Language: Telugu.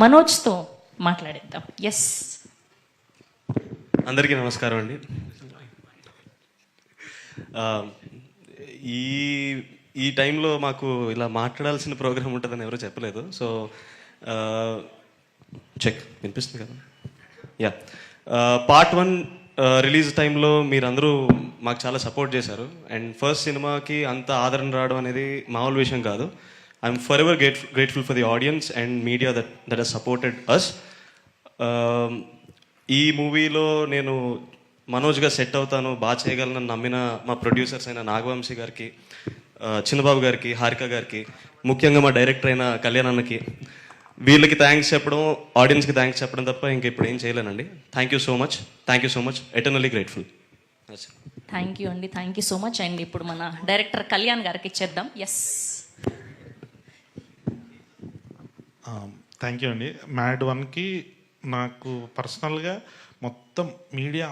మనోజ్తో మాట్లాడేద్దాం. ఎస్, అందరికీ నమస్కారం అండి. ఈ ఈ టైంలో మాకు ఇలా మాట్లాడాల్సిన ప్రోగ్రామ్ ఉంటుందని ఎవరూ చెప్పలేదు. సో చెక్ వినిపిస్తుంది కదా? యా, పార్ట్ 1 రిలీజ్ టైంలో మీరందరూ మాకు చాలా సపోర్ట్ చేశారు. అండ్ ఫస్ట్ సినిమాకి అంత ఆదరణ రావడం అనేది మామూలు విషయం కాదు. I'm forever grateful for the audience and media that has supported us. ఈ మూవీలో నేను మనోజ్గా సెట్ అవుతాను, బాగా చేయగలను నమ్మిన మా ప్రొడ్యూసర్స్ అయిన నాగవంశీ గారికి, చిన్నబాబు గారికి, హారిక గారికి, ముఖ్యంగా మా డైరెక్టర్ అయిన కళ్యాణ్ అన్నకి, వీళ్ళకి థ్యాంక్స్ చెప్పడం, ఆడియన్స్కి థ్యాంక్స్ చెప్పడం తప్ప ఇంక ఇప్పుడు ఏం చేయలేనండి. Thank you so much, eternally grateful. Thank you అండి, thank you so much. And ఇప్పుడు మన డైరెక్టర్ కళ్యాణ్ గారికి ఇచ్చేద్దాం. ఎస్, థ్యాంక్ యూ అండి. మ్యాడ్ 1కి నాకు పర్సనల్గా మొత్తం మీడియా